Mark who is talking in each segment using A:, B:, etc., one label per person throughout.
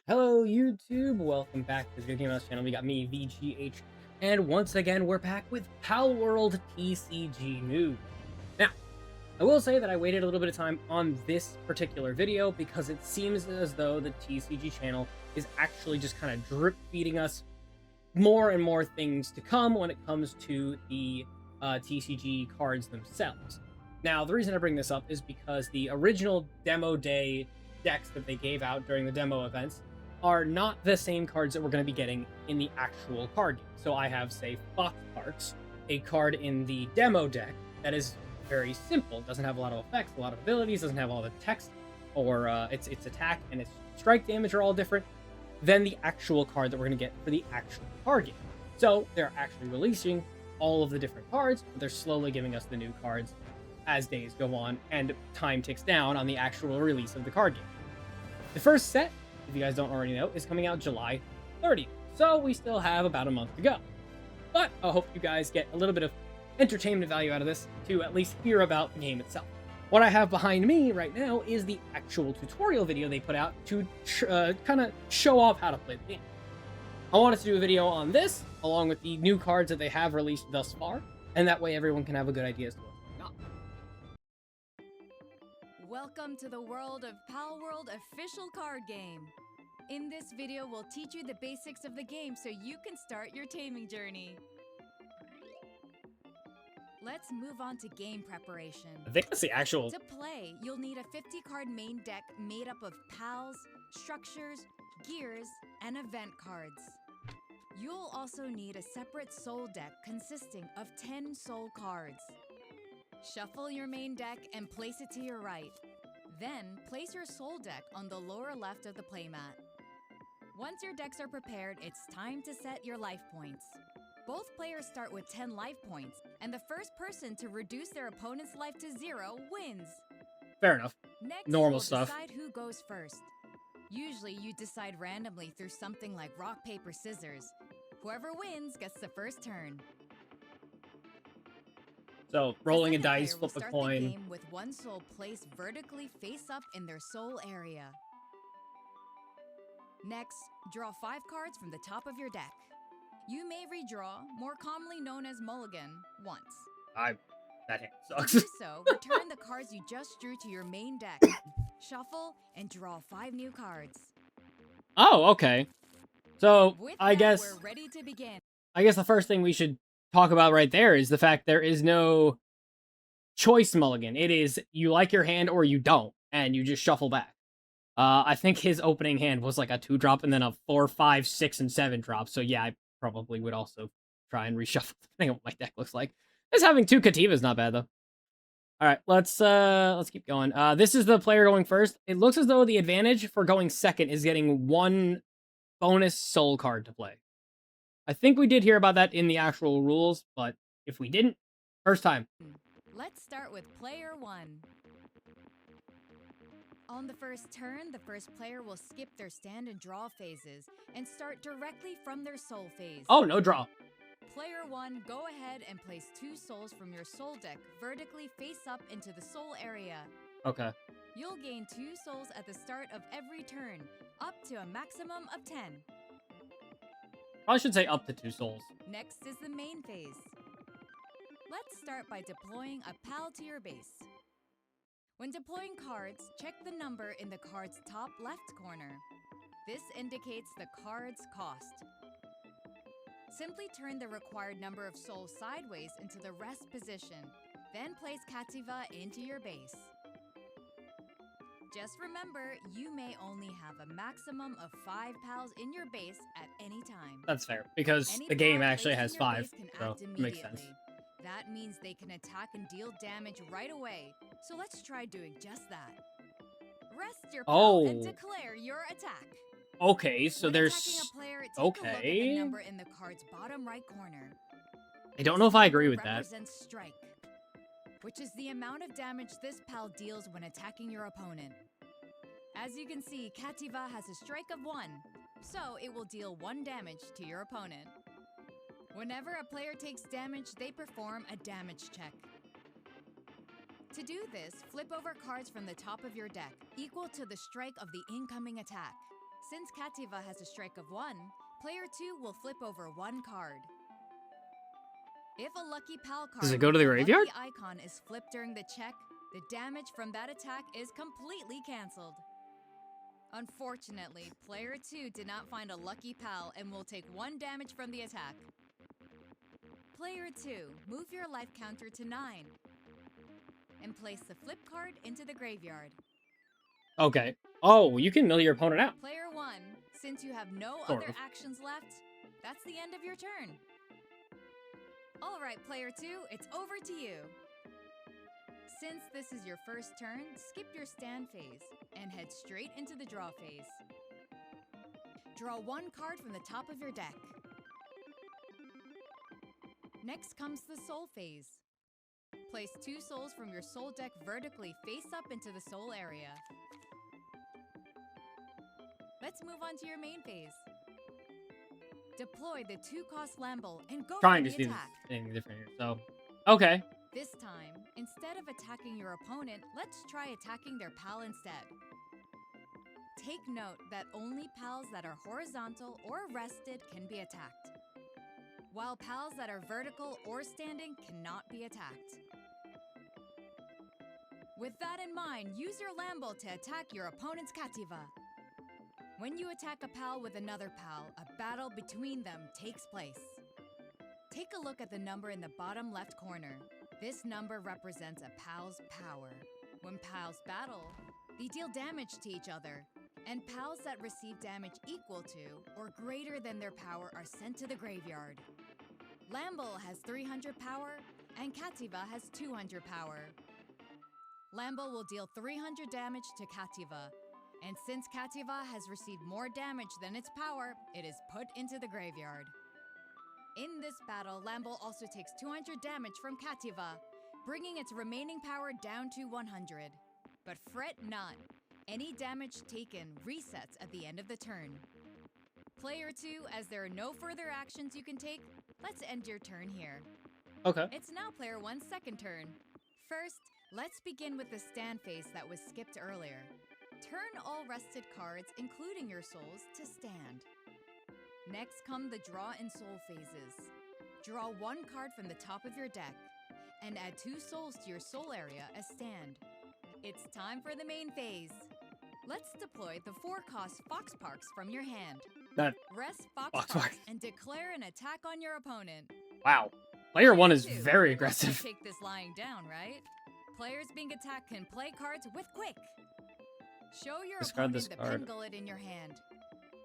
A: Hello YouTube, welcome back to the Video Game House channel. We got me, VGH, and once again we're back with Palworld TCG news. Now, I will say that I waited a little bit of time on this particular video because it seems as though the TCG channel is actually just kind of drip feeding us more and more things to come when it comes to the TCG cards themselves. Now, the reason I bring this up is because the original demo day decks that they gave out during the demo events are not the same cards that we're going to be getting in the actual card game. So I have, say, Foxparks, a card in the demo deck that is very simple, doesn't have a lot of effects, a lot of abilities, doesn't have all the text, or its attack and its strike damage are all different than the actual card that we're going to get for the actual card game. So they're actually releasing all of the different cards, but they're slowly giving us the new cards as days go on and time ticks down on the actual release of the card game. The first set, if you guys don't already know, is coming out July 30th, so we still have about a month to go. But I hope you guys get a little bit of entertainment value out of this to at least hear about the game itself. What I have behind me right now is the actual tutorial video they put out to kind of show off how to play the game. I wanted to do a video on this, along with the new cards that they have released thus far, and that way everyone can have a good idea as to what's going on.
B: Welcome to the world of Palworld official card game. In this video, we'll teach you the basics of the game so you can start your taming journey. Let's move on to game preparation.
A: I think that's the actual...
B: To play, you'll need a 50-card main deck made up of pals, structures, gears, and event cards. You'll also need a separate soul deck consisting of 10 soul cards. Shuffle your main deck and place it to your right. Then, place your soul deck on the lower left of the playmat. Once your decks are prepared, it's time to set your life points. Both players start with 10 life points, and the first person to reduce their opponent's life to 0 wins.
A: Fair enough.
B: Next,
A: Normal stuff.
B: Decide who goes first. Usually, you decide randomly through something like rock, paper, scissors. Whoever wins gets the first turn.
A: So, rolling a
B: The second
A: dice,
B: player will
A: flip a
B: start
A: coin.
B: the game with one soul placed vertically face up in their soul area. Next, draw 5 cards from the top of your deck. You may redraw, more commonly known as mulligan, once.
A: That hand
B: To
A: sucks.
B: do so, return the cards you just drew to your main deck. Shuffle and draw 5 new cards.
A: Oh, okay. So,
B: With
A: I
B: that,
A: guess
B: we're ready to begin.
A: the first thing we should talk about right there is the fact there is no choice mulligan. It is you like your hand or you don't, and you just shuffle back. I think his opening hand was like a 2-drop and then a 4, 5, 6, and 7 drop. So yeah, I probably would also try and reshuffle depending on what my deck looks like. Just having 2 Kativas not bad though. All right, let's keep going. This is the player going first. It looks as though the advantage for going second is getting 1 bonus soul card to play. I think we did hear about that in the actual rules, but if we didn't, first time.
B: Let's start with player 1. On the first turn, the first player will skip their stand and draw phases and start directly from their soul phase.
A: Oh, no draw.
B: Player 1, go ahead and place 2 souls from your soul deck vertically face up into the soul area.
A: Okay.
B: You'll gain 2 souls at the start of every turn, up to a maximum of 10.
A: Probably should say up to 2 souls.
B: Next is the main phase. Let's start by deploying a pal to your base. When deploying cards, check the number in the card's top left corner. This indicates the card's cost. Simply turn the required number of souls sideways into the rest position, then place Kativa into your base. Just remember, you may only have a maximum of 5 pals in your base at any time.
A: That's fair, because
B: Any
A: the game
B: pal
A: actually
B: placed
A: has
B: in your
A: 5,
B: base can
A: so
B: act
A: it makes sense.
B: immediately. That means they can attack and deal damage right away. So let's try doing just that. Rest your pal and declare your attack.
A: Okay, so
B: When
A: there's...
B: attacking a player, take a look at the
A: Okay.
B: number in the card's bottom right corner.
A: I don't know if I agree with that.
B: Represents strike, which is the amount of damage this pal deals when attacking your opponent. As you can see, Kativa has a strike of 1, so it will deal 1 damage to your opponent. Whenever a player takes damage, they perform a damage check. To do this, flip over cards from the top of your deck, equal to the strike of the incoming attack. Since Kativa has a strike of 1, player 2 will flip over 1 card. If a lucky pal card
A: Does it go to
B: with
A: the
B: a
A: graveyard?
B: lucky icon is flipped during the check, the damage from that attack is completely cancelled. Unfortunately, player 2 did not find a lucky pal and will take 1 damage from the attack. Player 2, move your life counter to 9 and place the flip card into the graveyard.
A: Okay. Oh, you can mill your opponent out.
B: Player 1, since you have no
A: Sort
B: other
A: of.
B: actions left, that's the end of your turn. Alright, player 2, it's over to you. Since this is your first turn, skip your stand phase and head straight into the draw phase. Draw 1 card from the top of your deck. Next comes the soul phase. Place 2 souls from your soul deck vertically face up into the soul area. Let's move on to your main phase. Deploy the 2-cost Lambo and go
A: Trying
B: for
A: to
B: the
A: do
B: attack.
A: anything different here. So, okay.
B: This time, instead of attacking your opponent, let's try attacking their pal instead. Take note that only pals that are horizontal or rested can be attacked, while pals that are vertical or standing cannot be attacked. With that in mind, use your Lambo to attack your opponent's Kativa. When you attack a pal with another pal, a battle between them takes place. Take a look at the number in the bottom left corner. This number represents a pal's power. When pals battle, they deal damage to each other, and pals that receive damage equal to or greater than their power are sent to the graveyard. Lambo has 300 power, and Kativa has 200 power. Lambo will deal 300 damage to Kativa, and since Kativa has received more damage than its power, it is put into the graveyard. In this battle, Lambo also takes 200 damage from Kativa, bringing its remaining power down to 100. But fret not, any damage taken resets at the end of the turn. Player 2, as there are no further actions you can take, let's end your turn here.
A: Okay.
B: It's now player 1's second turn. First, let's begin with the stand phase that was skipped earlier. Turn all rested cards, including your souls, to stand. Next come the draw and soul phases. Draw 1 card from the top of your deck, and add 2 souls to your soul area as stand. It's time for the main phase. Let's deploy the 4-cost Fox Parks from your hand. Rest Fox
A: Fox
B: Parks
A: Parks.
B: and declare an attack on your opponent.
A: Wow. Player 1 is
B: 2,
A: very
B: you're not gonna
A: aggressive.
B: take this lying down, right? Players being attacked can play cards with Quick. Show your
A: Discard
B: opponent
A: this
B: the
A: card.
B: Pengullet in your hand.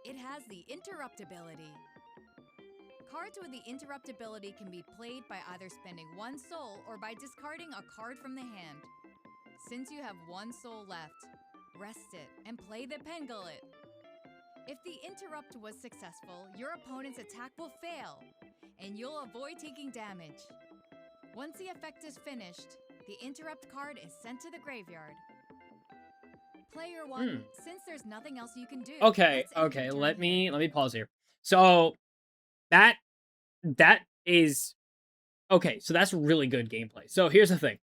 B: It has the Interrupt ability. Cards with the Interrupt ability can be played by either spending 1 soul or by discarding a card from the hand. Since you have 1 soul left, rest it and play the Pengullet. If the Interrupt was successful, your opponent's attack will fail, and you'll avoid taking damage. Once the effect is finished, the Interrupt card is sent to the graveyard. Player 1, since there's nothing else you can do.
A: Okay,
B: let's end
A: okay,
B: your turn
A: let
B: here.
A: me pause here. So that is okay, so that's really good gameplay. So here's the thing.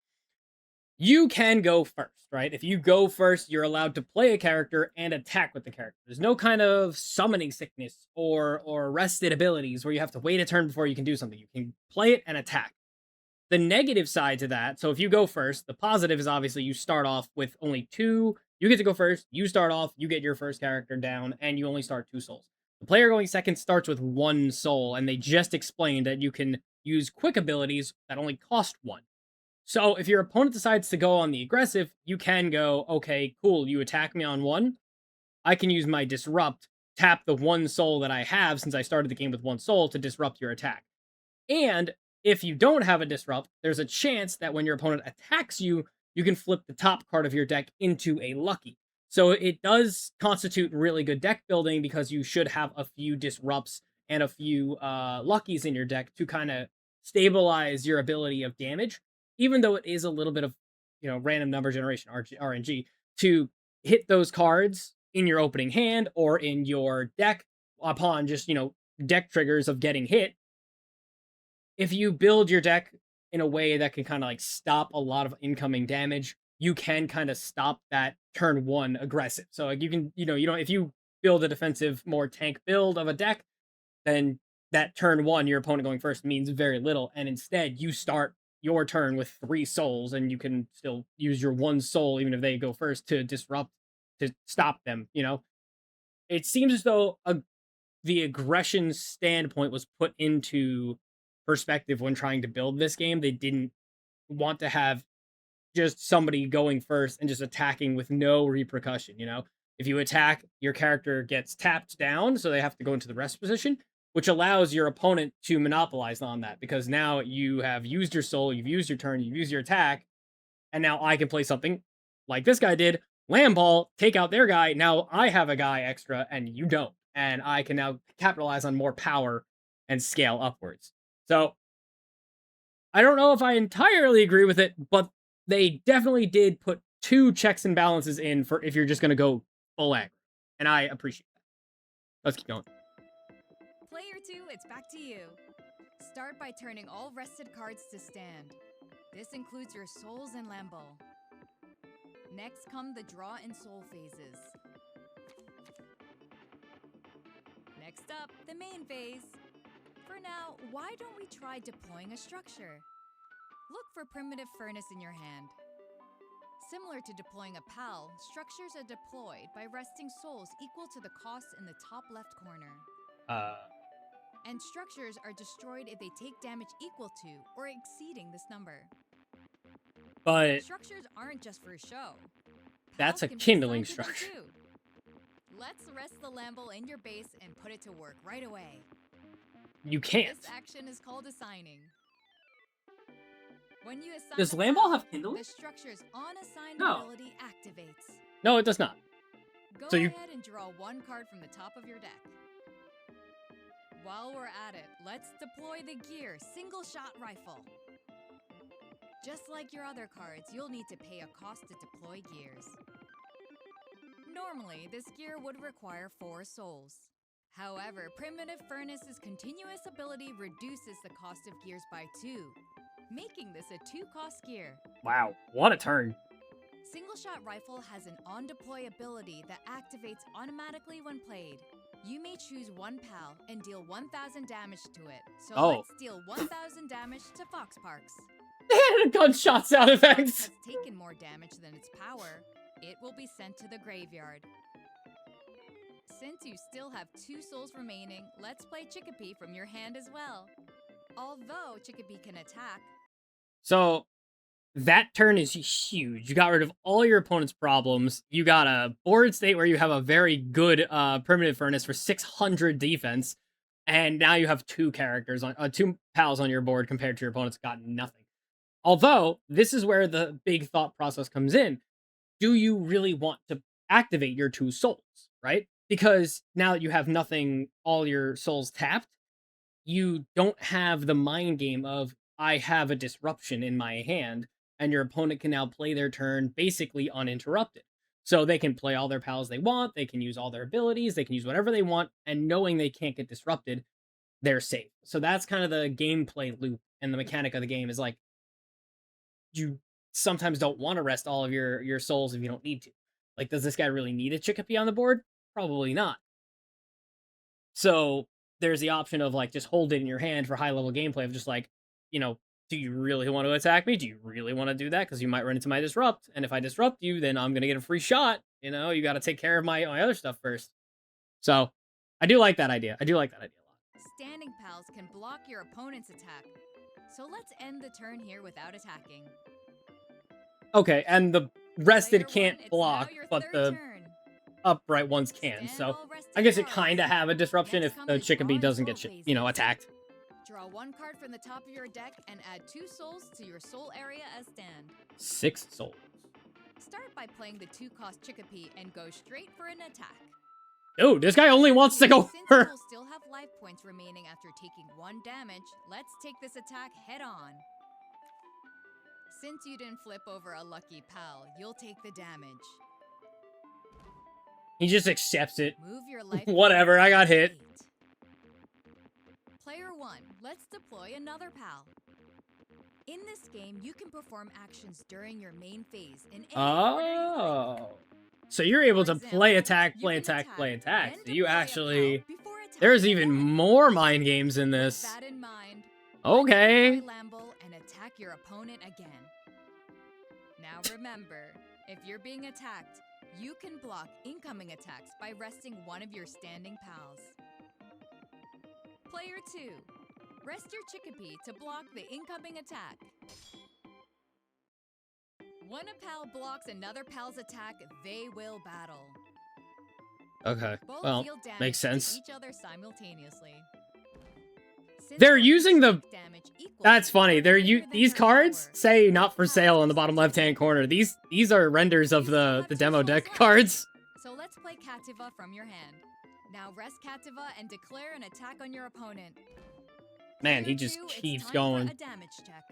A: You can go first, right? If you go first, you're allowed to play a character and attack with the character. There's no kind of summoning sickness or rested abilities where you have to wait a turn before you can do something. You can play it and attack. The negative side to that, so if you go first, the positive is obviously you start off with only 2. You get to go first, you start off, you get your first character down, and you only start 2 souls. The player going second starts with 1 soul, and they just explained that you can use quick abilities that only cost 1. So if your opponent decides to go on the aggressive, you can go, okay, cool, you attack me on 1. I can use my Disrupt, tap the 1 soul that I have since I started the game with 1 soul to disrupt your attack. And if you don't have a Disrupt, there's a chance that when your opponent attacks you, you can flip the top card of your deck into a Lucky. So it does constitute really good deck building because you should have a few Disrupts and a few Luckies in your deck to kind of stabilize your ability of damage, even though it is a little bit of, random number generation, RNG, to hit those cards in your opening hand or in your deck upon just, deck triggers of getting hit. If you build your deck in a way that can kind of like stop a lot of incoming damage, you can kind of stop that turn 1 aggressive. So like you can, if you build a defensive, more tank build of a deck, then that turn one, your opponent going first means very little. And instead, you start your turn with 3 souls, and you can still use your 1 soul, even if they go first, to disrupt, to stop them, you know? It seems as though the aggression standpoint was put into perspective when trying to build this game. They didn't want to have just somebody going first and just attacking with no repercussion, you know? If you attack, your character gets tapped down, so they have to go into the rest position, which allows your opponent to monopolize on that, because now you have used your soul, you've used your turn, you've used your attack, and now I can play something like this guy did, land ball, take out their guy, now I have a guy extra and you don't, and I can now capitalize on more power and scale upwards. So, I don't know if I entirely agree with it, but they definitely did put 2 checks and balances in for if you're just going to go full aggro. And I appreciate that. Let's keep going.
B: Player 2, it's back to you. Start by turning all rested cards to stand. This includes your souls and land ball. Next come the draw and soul phases. Next up, the main phase. For now, why don't we try deploying a structure? Look for primitive furnace in your hand. Similar to deploying a PAL, structures are deployed by resting souls equal to the cost in the top left corner. And structures are destroyed if they take damage equal to or exceeding this number.
A: But
B: structures aren't just for show.
A: That's
B: Pals
A: a
B: can be
A: kindling
B: assigned to them
A: structure.
B: too. Let's rest the Lamble in your base and put it to work right away.
A: You can't.
B: This action is called assigning. When you assign
A: Does
B: a
A: land
B: pal,
A: ball have kindling?
B: the structure's on-assigned
A: No.
B: ability activates.
A: No, it does not.
B: Go
A: So you-
B: ahead and draw 1 card from the top of your deck. While we're at it, let's deploy the gear single-shot rifle. Just like your other cards, you'll need to pay a cost to deploy gears. Normally, this gear would require 4 souls. However, Primitive Furnace's continuous ability reduces the cost of gears by 2, making this a 2-cost gear.
A: Wow, what a turn.
B: Single-shot rifle has an on-deploy ability that activates automatically when played. You may choose 1 pal and deal 1,000 damage to it. So let's deal 1,000 damage to Fox Parks.
A: They had a gunshot sound
B: Fox
A: effects.
B: has taken more damage than its power. It will be sent to the graveyard. Since you still have 2 souls remaining, let's play Chickapee from your hand as well. Although Chickapee can attack.
A: So that turn is huge. You got rid of all your opponent's problems. You got a board state where you have a very good primitive furnace for 600 defense, and now you have 2 characters on 2 pals on your board compared to your opponent's got nothing. Although this is where the big thought process comes in. Do you really want to activate your 2 souls, right? Because now that you have nothing, all your souls tapped, you don't have the mind game of, I have a disruption in my hand, and your opponent can now play their turn basically uninterrupted. So they can play all their pals they want, they can use all their abilities, they can use whatever they want, and knowing they can't get disrupted, they're safe. So that's kind of the gameplay loop, and the mechanic of the game is like, you sometimes don't want to rest all of your souls if you don't need to. Like, does this guy really need a Chickapee on the board? Probably not. So there's the option of like just hold it in your hand for high level gameplay of just like, you know, do you really want to attack me? Do you really want to do that? Because you might run into my disrupt, and if I disrupt you, then I'm gonna get a free shot. You know, you got to take care of my other stuff first. So I do like that idea. I do like that idea a lot.
B: Standing pals can block your opponent's attack. So let's end the turn here without attacking.
A: Okay, and the rested
B: Player
A: can't
B: 1, it's
A: block,
B: now your
A: but
B: 3rd
A: the
B: turn.
A: upright ones can.
B: Stand
A: So
B: all rested
A: I guess it
B: cards.
A: kind of have a disruption
B: Next
A: if
B: come
A: the
B: the draw
A: Chickapee
B: and
A: doesn't
B: soul
A: get
B: phases.
A: attacked.
B: Draw 1 card from the top of your deck and add 2 souls to your soul area as stand.
A: 6 souls.
B: Start by playing the 2-cost Chickapee and go straight for an attack.
A: Dude, this guy only wants to go
B: Since you
A: for.
B: will still have life points remaining after taking 1 damage, let's take this attack head on. Since you didn't flip over a lucky pal, you'll take the damage.
A: He just accepts it.
B: Move your life
A: Whatever,
B: points
A: I got
B: to
A: hit.
B: 8. Player 1, let's deploy another pal. In this game, you can perform actions during your main phase in any order you like.
A: Oh. So you're able
B: For
A: to
B: example,
A: play attack,
B: you
A: play
B: can
A: attack, play attack.
B: then
A: So you
B: deploy a
A: actually...
B: pal before attacking
A: There's even
B: again.
A: more mind games in
B: With
A: this.
B: that in mind,
A: Okay.
B: let's deploy Lamble and attack your opponent again. Now remember, if you're being attacked, you can block incoming attacks by resting one of your standing pals. Player 2, rest your Chickapee to block the incoming attack. When a pal blocks another pal's attack, they will battle.
A: Okay.
B: Both
A: Well,
B: deal damage
A: makes sense.
B: to each other simultaneously. Since
A: They're
B: your
A: using the...
B: strike damage equals
A: That's funny. They're
B: greater than
A: these
B: your
A: cards
B: power,
A: say not for
B: both
A: sale
B: pals
A: in the bottom
B: receive
A: left-hand
B: damage.
A: corner. These are renders of
B: You still
A: the
B: have two
A: demo
B: souls
A: deck
B: left.
A: cards.
B: So let's play Kativa from your hand. Now rest Kativa and declare an attack on your opponent.
A: Man, he
B: Player
A: just
B: 2, it's
A: keeps
B: time
A: going.
B: For a damage check.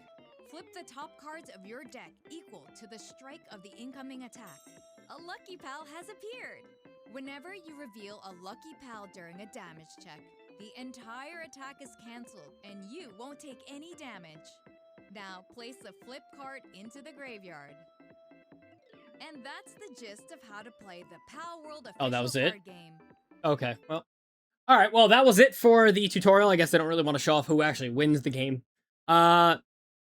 B: Flip the top cards of your deck equal to the strike of the incoming attack. A lucky pal has appeared. Whenever you reveal a lucky pal during a damage check, the entire attack is cancelled and you won't take any damage. Now place the flip card into the graveyard. And that's the gist of how to play the Palworld official
A: Oh, that was it?
B: card game.
A: Okay, well. Alright, well, that was it for the tutorial. I guess I don't really want to show off who actually wins the game.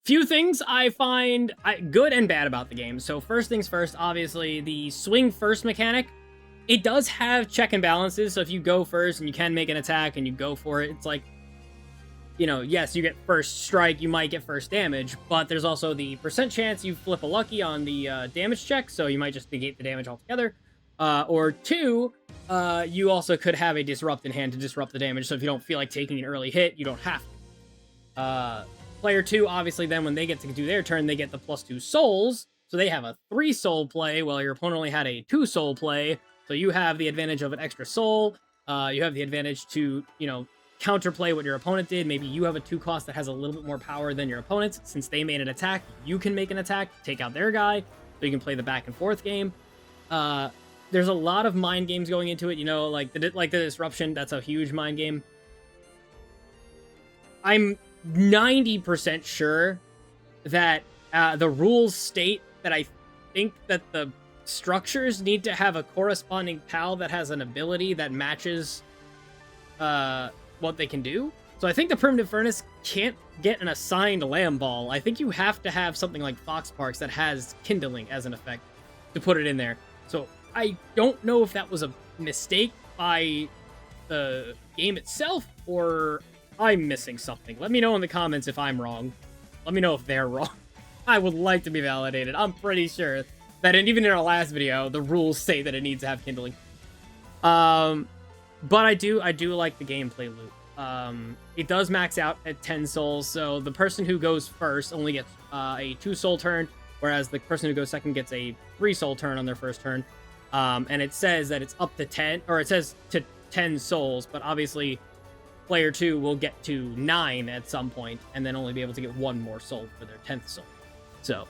A: Few things I find good and bad about the game. So first things first, obviously, the swing first mechanic. It does have check and balances, so if you go first and you can make an attack and you go for it, it's like, you know, yes, you get first strike, you might get first damage, but there's also the percent chance you flip a lucky on the damage check, so you might just negate the damage altogether. Or two, you also could have a disrupt in hand to disrupt the damage, so if you don't feel like taking an early hit, you don't have to. Player 2, obviously, then when they get to do their turn, they get the +2 souls, so they have a 3 soul play, while your opponent only had a 2 soul play, so you have the advantage of an extra soul, you have the advantage to, you know, counterplay what your opponent did. Maybe you have a 2 cost that has a little bit more power than your opponent's. Since they made an attack, you can make an attack, take out their guy, so you can play the back and forth game. There's a lot of mind games going into it, you know, like the disruption, that's a huge mind game. I'm 90% sure that the rules state that I think that the structures need to have a corresponding pal that has an ability that matches what they can do. So I think the Primitive Furnace can't get an assigned Lamb Ball. I think you have to have something like Fox Parks that has Kindling as an effect to put it in there. So I don't know if that was a mistake by the game itself, or I'm missing something. Let me know in the comments if I'm wrong. Let me know if they're wrong. I would like to be validated. I'm pretty sure that even in our last video, the rules say that it needs to have Kindling. But I do like the gameplay loop. It does max out at 10 souls, so the person who goes first only gets a 2 soul turn, whereas the person who goes second gets a 3 soul turn on their first turn. And it says that it's up to 10, or it says to 10 souls, but obviously player 2 will get to 9 at some point, and then only be able to get 1 more soul for their 10th soul. So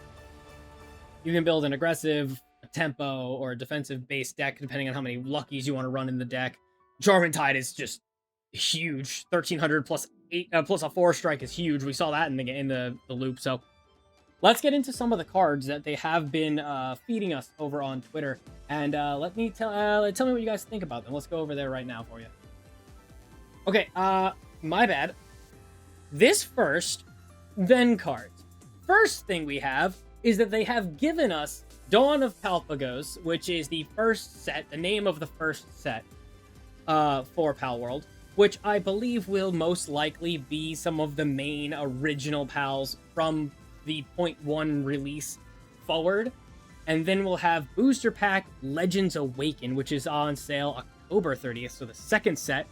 A: you can build an aggressive, a tempo, or a defensive base deck, depending on how many luckies you want to run in the deck. Jormuntide is just huge. 1300 plus 8 plus a 4 strike is huge. We saw that in the loop. So let's get into some of the cards that they have been feeding us over on Twitter, and tell me what you guys think about them. Let's go over there right now for you. Okay, my bad. This first, then cards. First thing we have is that they have given us Dawn of Palpagos, which is the first set, the name of the first set for Palworld, which I believe will most likely be some of the main original pals from the 0.1 release forward. And then we'll have Booster Pack Legends Awaken, which is on sale October 30th, so the second set,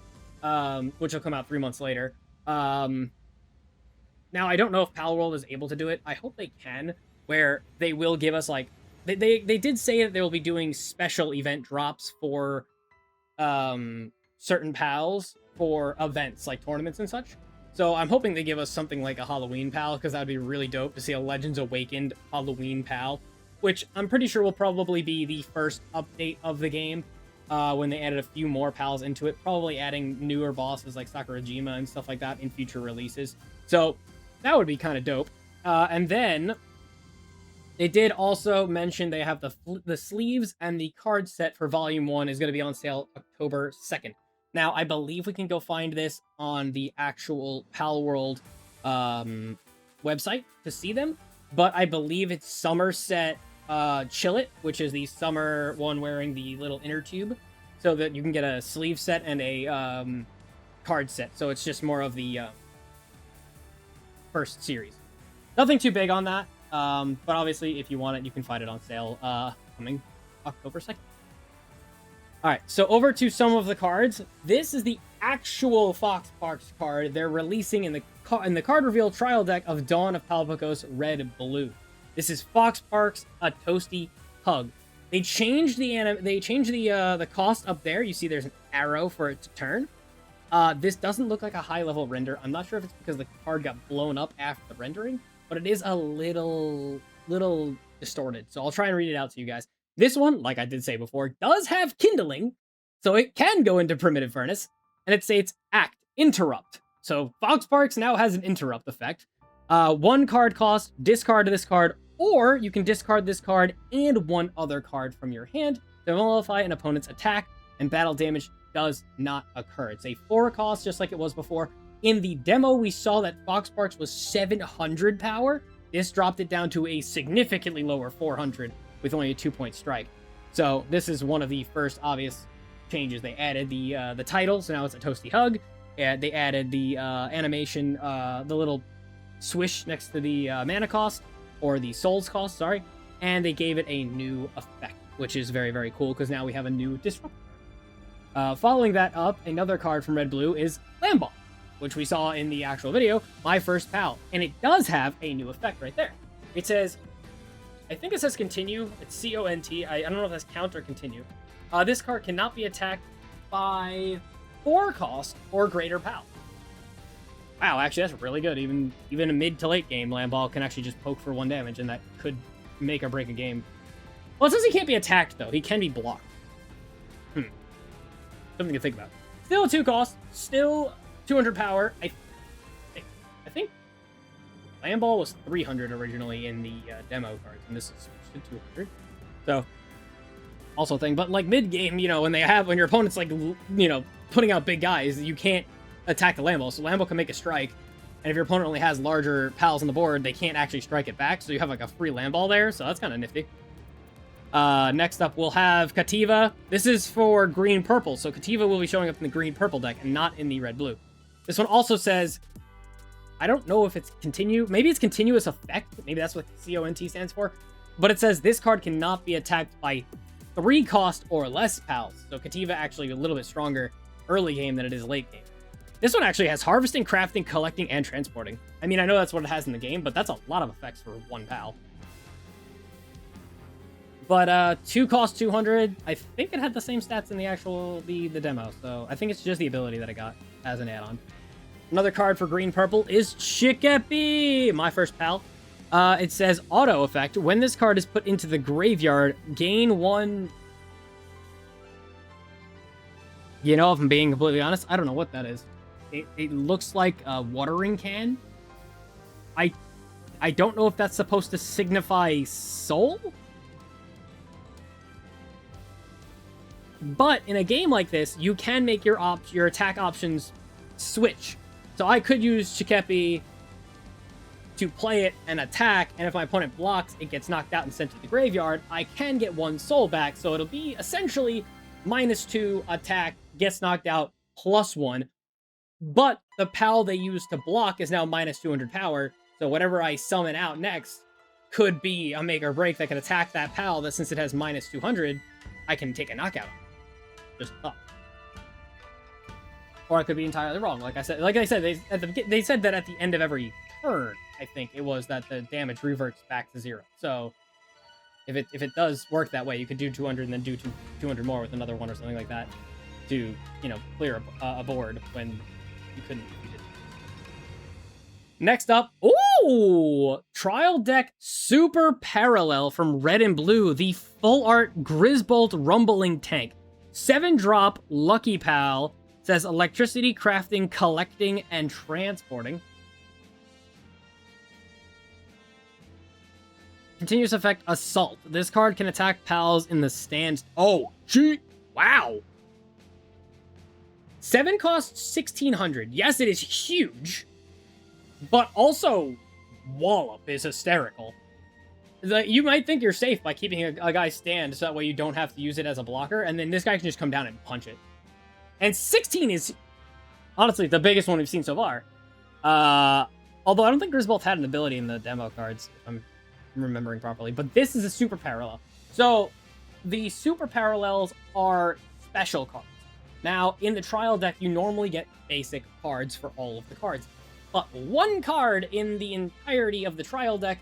A: which will come out 3 months later. Now, I don't know if Palworld is able to do it. I hope they can, where they will give us, like... They did say that they will be doing special event drops for certain pals for events, like tournaments and such. So I'm hoping they give us something like a Halloween pal, because that would be really dope to see a Legends Awakened Halloween pal, which I'm pretty sure will probably be the first update of the game, when they added a few more pals into it, probably adding newer bosses like Sakurajima and stuff like that in future releases. So that would be kind of dope. And then They did also mention they have the sleeves, and the card set for Volume 1 is going to be on sale October 2nd. Now, I believe we can go find this on the actual Palworld website to see them, but I believe it's Somerset Chillet, which is the summer one wearing the little inner tube, so that you can get a sleeve set and a card set. So it's just more of the first series. Nothing too big on that. But obviously, if you want it, you can find it on sale coming October 2nd. Alright, so over to some of the cards. This is the actual Fox Parks card they're releasing in the card reveal trial deck of Dawn of Palpacos Red Blue. This is Fox Parks, a Toasty Hug. They changed the cost up there. You see there's an arrow for it to turn. This doesn't look like a high-level render. I'm not sure if it's because the card got blown up after the rendering, but it is a little distorted. So I'll try and read it out to you guys. This one, like I did say before, does have kindling, so it can go into primitive furnace, and it states act, interrupt. So Fox Parks now has an interrupt effect. 1 card cost, discard this card, or you can discard this card and 1 other card from your hand to nullify an opponent's attack, and battle damage does not occur. It's a 4 cost, just like it was before. In the demo, we saw that Fox Parks was 700 power. This dropped it down to a significantly lower 400 with only a 2-point strike. So this is one of the first obvious changes. They added the title, so now it's a Toasty Hug. They added the animation, the little swish next to the mana cost, or the souls cost, sorry. And they gave it a new effect, which is very, very cool, because now we have a new disruptor. Following that up, another card from Red Blue is Lamball, which we saw in the actual video, My First Pal. And it does have a new effect right there. It says, I think it says continue. It's C-O-N-T. I don't know if that's count or continue. This card cannot be attacked by 4 cost or greater pal. Wow, actually, that's really good. Even a mid to late game, Lamball can actually just poke for 1 damage, and that could make or break a game. Well, it says he can't be attacked, though. He can be blocked. Something to think about. Still a 2 cost. Still 200 power. I think Lamball was 300 originally in the demo cards, and this is 200. So, also a thing. But like mid game, when your opponent's like, putting out big guys, you can't attack the Lamball. So Lamball can make a strike, and if your opponent only has larger pals on the board, they can't actually strike it back. So you have like a free Lamball there. So that's kind of nifty. Next up, we'll have Kativa. This is for green-purple, so Kativa will be showing up in the green-purple deck and not in the red-blue. This one also says, I don't know if it's maybe it's continuous effect, maybe that's what C-O-N-T stands for, but it says this card cannot be attacked by 3 cost or less pals, so Kativa actually a little bit stronger early game than it is late game. This one actually has harvesting, crafting, collecting, and transporting. I mean, I know that's what it has in the game, but that's a lot of effects for 1 pal. But 2 cost 200. I think it had the same stats in the actual the demo, so I think it's just the ability that I got as an add-on. Another card for green purple is Chikepi, My First Pal. It says auto effect. When this card is put into the graveyard, gain 1. If I'm being completely honest, I don't know what that is. It looks like a watering can. I don't know if that's supposed to signify soul. But in a game like this, you can make your attack options switch. So I could use Chikepi to play it and attack, and if my opponent blocks, it gets knocked out and sent to the graveyard. I can get 1 soul back, so it'll be essentially -2 attack, gets knocked out, +1. But the pal they use to block is now -200 power, so whatever I summon out next could be a make or break that can attack that pal, that since it has -200, I can take a knockout on. Just thought. Or I could be entirely wrong. Like I said, they said that at the end of every turn, I think it was, that the damage reverts back to 0. So if it does work that way, you could do 200 and then do 200 more with another one or something like that to clear a board when you couldn't. Next up, Trial Deck Super Parallel from Red and Blue, the full art Grisbolt Rumbling Tank. 7-drop Lucky Pal, says electricity, crafting, collecting, and transporting. Continuous effect, Assault. This card can attack pals in the stand. Oh, gee. Wow. 7 costs 1,600. Yes, it is huge. But also, Wallop is hysterical. You might think you're safe by keeping a guy's stand, so that way you don't have to use it as a blocker, and then this guy can just come down and punch it. And 16 is, honestly, the biggest one we've seen so far. Although I don't think Grisbolt had an ability in the demo cards, if I'm remembering properly. But this is a super parallel. So, the super parallels are special cards. Now, in the trial deck, you normally get basic cards for all of the cards. But one card in the entirety of the trial deck,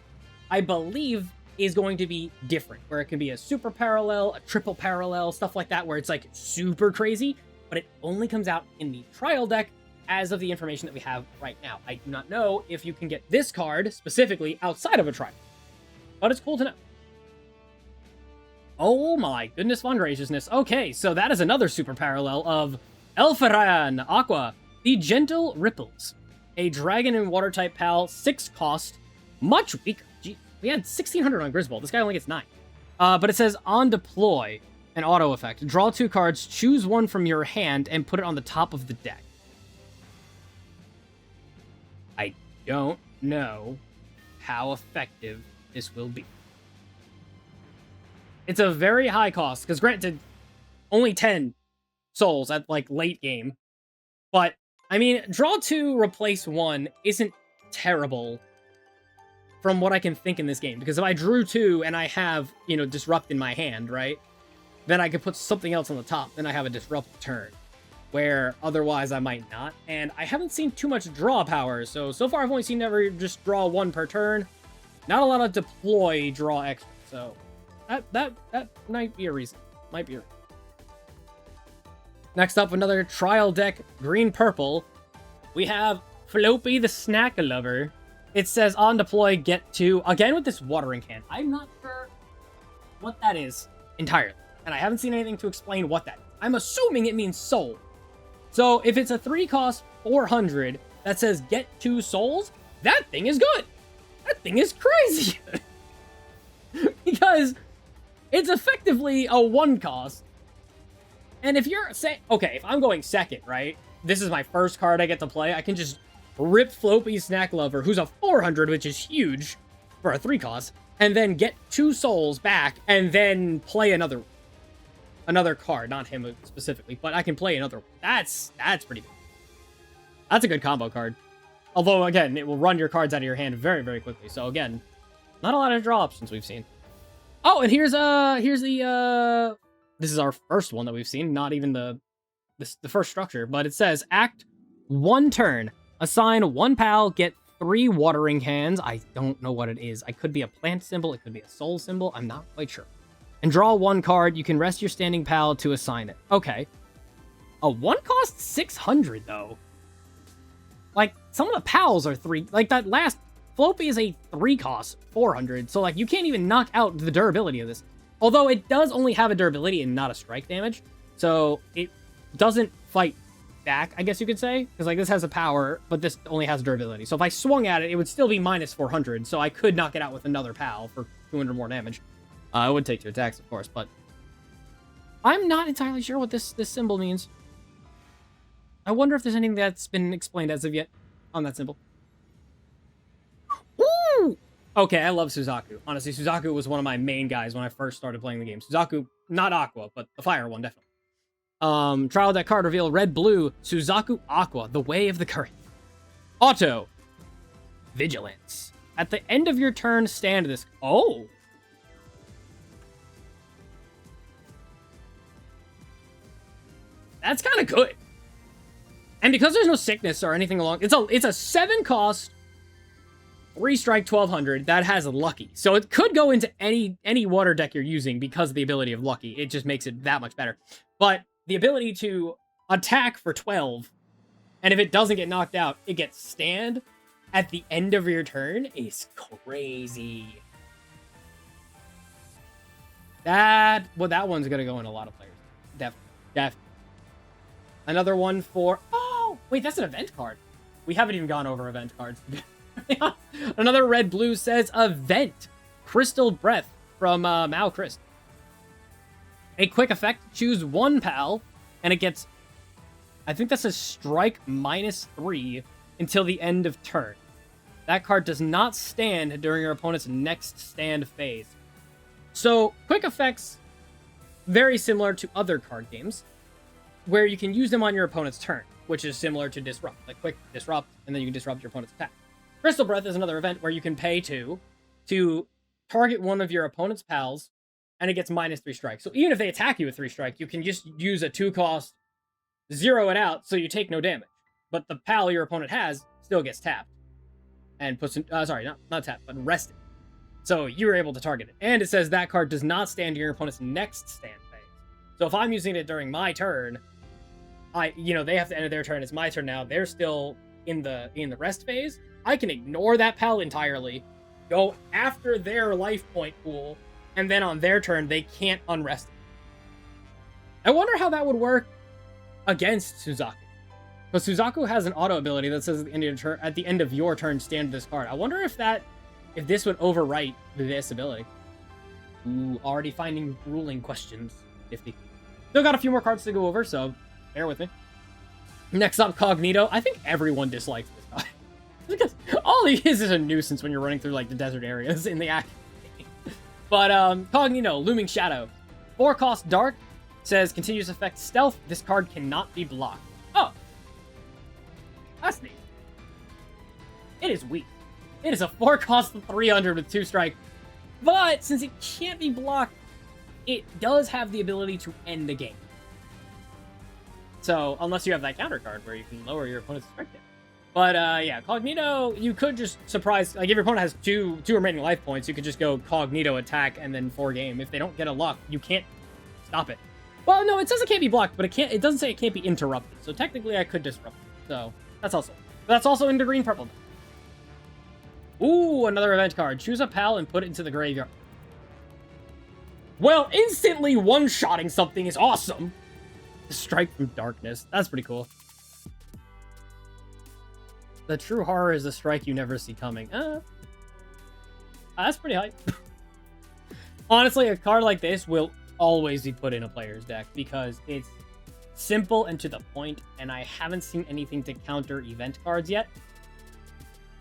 A: I believe, is going to be different. Where it can be a super parallel, a triple parallel, stuff like that, where it's like super crazy. But it only comes out in the trial deck as of the information that we have right now. I do not know if you can get this card specifically outside of a trial. But it's cool to know. Oh my goodness, von graciousness. Okay, so that is another super parallel of Elfaran Aqua, the Gentle Ripples. A dragon and water type pal, 6 cost, much weaker. Gee, we had 1,600 on Grisbolt. This guy only gets 9. But it says on deploy, an auto effect. Draw 2 cards, choose one from your hand, and put it on the top of the deck. I don't know how effective this will be. It's a very high cost, because granted, only 10 souls at, like, late game. But, I mean, draw 2, replace 1 isn't terrible from what I can think in this game. Because if I drew 2 and I have, you know, Disrupt in my hand, right? Then I could put something else on the top, then I have a Disrupt turn. Where otherwise I might not. And I haven't seen too much draw power, so far I've only seen never just draw 1 per turn. Not a lot of deploy, draw extra, so... That might be a reason. Might be a reason. Next up, another trial deck, green-purple. We have Floppy the Snack Lover. It says, on deploy, get 2. Again with this watering can. I'm not sure what that is entirely. And I haven't seen anything to explain what that is. I'm assuming it means soul. So, if it's a 3 cost 400 that says get 2 souls, that thing is good. That thing is crazy. Because... it's effectively a 1 cost. And if you're okay, if I'm going second, right? This is my first card I get to play. I can just rip Floppy Snack Lover, who's a 400, which is huge for a 3 cost, and then get 2 souls back, and then play another card. Not him specifically, but I can play another one. That's pretty big. That's a good combo card. Although, again, it will run your cards out of your hand very, very quickly. So, again, not a lot of draw options we've seen. Oh, and here's the, this is our first one that we've seen, not even the first structure, but it says, act 1 turn, assign 1 pal, get 3 watering cans. I don't know what it is. It could be a plant symbol, it could be a soul symbol, I'm not quite sure. And draw 1 card, you can rest your standing pal to assign it. Okay. A 1 costs 600, though. Like, some of the pals are 3, like that last... Floppy is a 3 cost 400, so like you can't even knock out the durability of this. Although it does only have a durability and not a strike damage, so it doesn't fight back, I guess you could say, because like this has a power, but this only has durability. So if I swung at it, it would still be minus 400, so I could knock it out with another pal for 200 more damage. I would take 2 attacks, of course, but I'm not entirely sure what this symbol means. I wonder if there's anything that's been explained as of yet on that symbol. Woo! Okay, I love Suzaku. Honestly, Suzaku was one of my main guys when I first started playing the game. Suzaku, not Aqua, but the fire one, definitely. Trial deck card reveal, red-blue, Suzaku Aqua, the way of the current. Auto. Vigilance. At the end of your turn, stand this... Oh! That's kind of good. And because there's no sickness or anything along... It's a 7 cost... 3 strike 1200 that has Lucky. So it could go into any water deck you're using because of the ability of Lucky. It just makes it that much better. But the ability to attack for 12, and if it doesn't get knocked out, it gets stand at the end of your turn is crazy. That one's gonna go in a lot of players. Definitely. Another one for... Oh! Wait, that's an event card. We haven't even gone over event cards. Another red-blue says event. Crystal Breath from Mao Crist. A quick effect, choose one pal, and it gets, I think that says strike -3 until the end of turn. That card does not stand during your opponent's next stand phase. So, quick effects, very similar to other card games, where you can use them on your opponent's turn, which is similar to Disrupt. Like, quick Disrupt, and then you can disrupt your opponent's attack. Crystal Breath is another event where you can pay to target one of your opponent's pals, and it gets -3 strike. So even if they attack you with 3 strike, you can just use a 2-cost, zero it out, so you take no damage. But the pal your opponent has still gets tapped. And puts in, sorry, not tapped, but rested. So you're able to target it. And it says that card does not stand during your opponent's next stand phase. So if I'm using it during my turn, they have to end their turn. It's my turn now. They're still in the rest phase. I can ignore that pal entirely, go after their life point pool, and then on their turn, they can't unrest it. I wonder how that would work against Suzaku. Because Suzaku has an auto ability that says at the end of your turn, stand this card. I wonder if this would overwrite this ability. Ooh, already finding ruling questions. 50. Still got a few more cards to go over, so bear with me. Next up, Cognito. I think everyone dislikes this guy. Because all he is a nuisance when you're running through, like, the desert areas in the active game. But, Cognito, Looming Shadow. 4-cost Dark says continuous effect Stealth. This card cannot be blocked. Oh. That's neat. It is weak. It is a 4-cost 300 with 2 strike. But since it can't be blocked, it does have the ability to end the game. So, unless you have that counter card where you can lower your opponent's strike damage. But, yeah, Cognito, you could just surprise... Like, if your opponent has two remaining life points, you could just go Cognito attack and then 4 game. If they don't get a luck, you can't stop it. Well, no, it says it can't be blocked, but it doesn't say it can't be interrupted. So, technically, I could disrupt it. So, that's also into green-purple. Ooh, another event card. Choose a pal and put it into the graveyard. Well, instantly one-shotting something is awesome. Strike from Darkness. That's pretty cool. The true horror is the strike you never see coming. That's pretty hype. Honestly, a card like this will always be put in a player's deck because it's simple and to the point, and I haven't seen anything to counter event cards yet.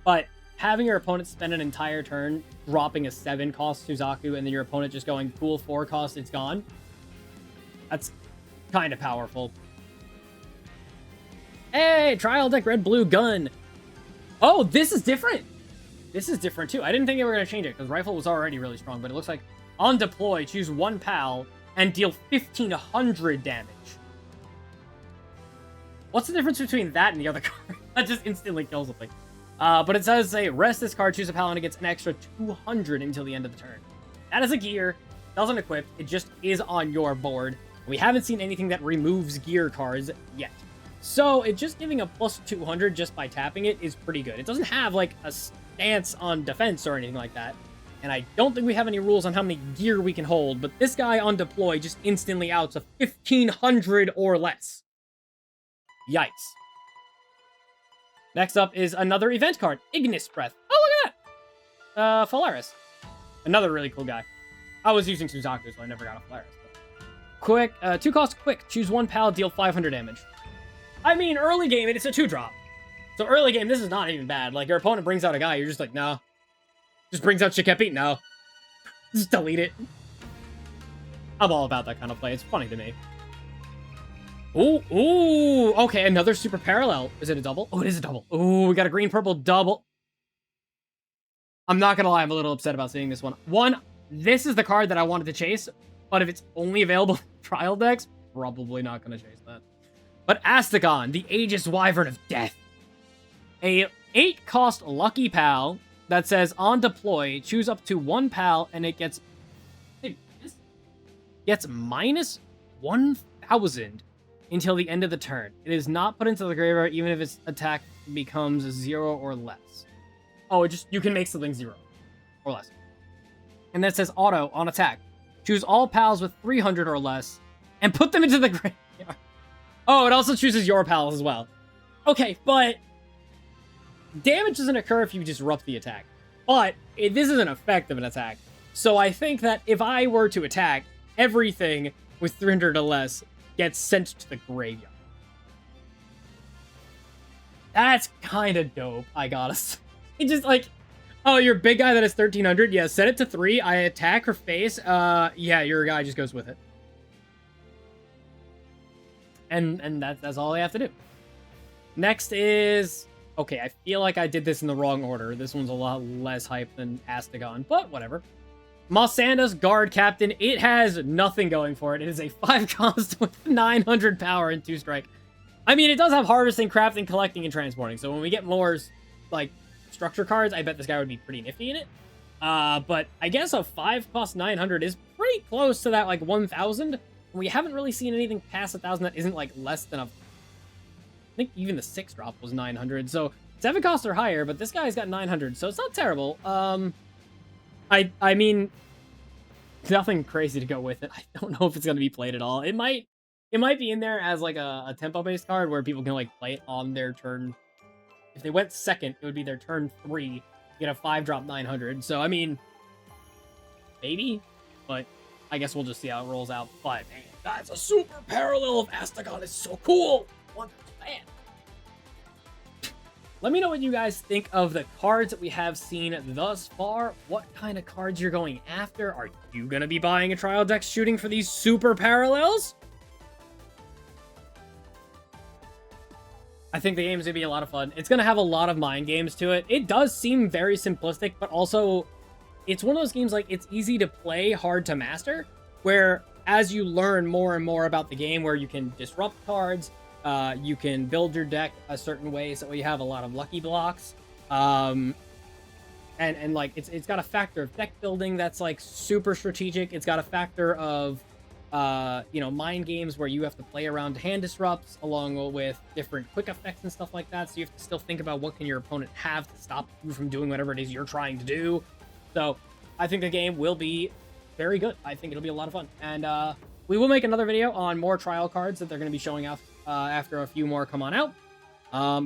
A: But having your opponent spend an entire turn dropping a 7-cost Suzaku and then your opponent just going, cool, 4-cost, it's gone. That's kind of powerful. Hey, trial deck red blue gun. Oh, this is different. This is different too. I didn't think they were going to change it because rifle was already really strong, but it looks like on deploy, choose one pal and deal 1,500 damage. What's the difference between that and the other card? That just instantly kills something. But it says, say, rest this card, choose a pal, and it gets an extra 200 until the end of the turn. That is a gear. Doesn't equip. It just is on your board. We haven't seen anything that removes gear cards yet. So, it just giving a plus 200 just by tapping it is pretty good. It doesn't have, like, a stance on defense or anything like that. And I don't think we have any rules on how many gear we can hold, but this guy on deploy just instantly outs a 1,500 or less. Yikes. Next up is another event card, Ignis Breath. Oh, look at that! Polaris. Another really cool guy. I was using Suzaku, so I never got a Polaris. But... Quick, 2-cost quick. Choose one pal, deal 500 damage. I mean, early game, it's a 2-drop. So early game, this is not even bad. Like, your opponent brings out a guy, you're just like, no. Just brings out Shikepi, no. Just delete it. I'm all about that kind of play. It's funny to me. Ooh, okay, another super parallel. Is it a double? Oh, it is a double. Ooh, we got a green-purple double. I'm not gonna lie, I'm a little upset about seeing this one. One, this is the card that I wanted to chase, but if it's only available in trial decks, probably not gonna chase that. But Astagon, the Aegis Wyvern of Death. A 8-cost Lucky Pal that says, on deploy, choose up to one pal, and it gets... gets minus 1,000 until the end of the turn. It is not put into the graveyard even if its attack becomes 0 or less. Oh, you can make something 0 or less. And then it says auto on attack. Choose all pals with 300 or less and put them into the graveyard. Oh, it also chooses your pals as well. Okay, but damage doesn't occur if you disrupt the attack. But this is an effect of an attack. So I think that if I were to attack, everything with 300 or less gets sent to the graveyard. That's kind of dope, I gotta say. It's just like, oh, you're a big guy that has 1300? Yeah, set it to 3. I attack her face. Yeah, your guy just goes with it. And that's all I have to do. Next is... Okay, I feel like I did this in the wrong order. This one's a lot less hype than Astagon, but whatever. Masanda's Guard Captain. It has nothing going for it. It is a 5 cost with 900 power and 2 strike. I mean, it does have Harvesting, Crafting, Collecting, and Transporting. So when we get more, like, structure cards, I bet this guy would be pretty nifty in it. But I guess a 5 cost 900 is pretty close to that, like, 1,000. We haven't really seen anything past 1,000 that isn't, like, less than a... I think even the 6 drop was 900. So 7 costs are higher, but this guy's got 900, so it's not terrible. I mean, nothing crazy to go with it. I don't know if it's going to be played at all. It might be in there as like a tempo-based card where people can like play it on their turn. If they went second, it would be their turn 3. Get a 5-drop 900. So, I mean, maybe, but I guess we'll just see how it rolls out. But, man, that's a super parallel of Astagon. It's so cool. Man. Let me know what you guys think of the cards that we have seen thus far. What kind of cards you're going after? Are you going to be buying a trial deck shooting for these super parallels? I think the game is going to be a lot of fun. It's going to have a lot of mind games to it. It does seem very simplistic, but also it's one of those games like it's easy to play, hard to master, where as you learn more and more about the game, where you can disrupt cards, you can build your deck a certain way so you have a lot of lucky blocks. And like it's got a factor of deck building that's like super strategic. It's got a factor of you know, mind games where you have to play around hand disrupts along with different quick effects and stuff like that. So you have to still think about what can your opponent have to stop you from doing whatever it is you're trying to do. So I think the game will be very good. I think it'll be a lot of fun. And we will make another video on more trial cards that they're going to be showing off after a few more come on out.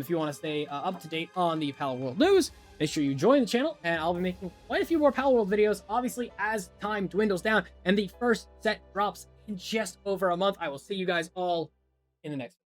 A: If you want to stay up to date on the Palworld news, make sure you join the channel, and I'll be making quite a few more Palworld videos, obviously, as time dwindles down, and the first set drops in just over a month. I will see you guys all in the next video.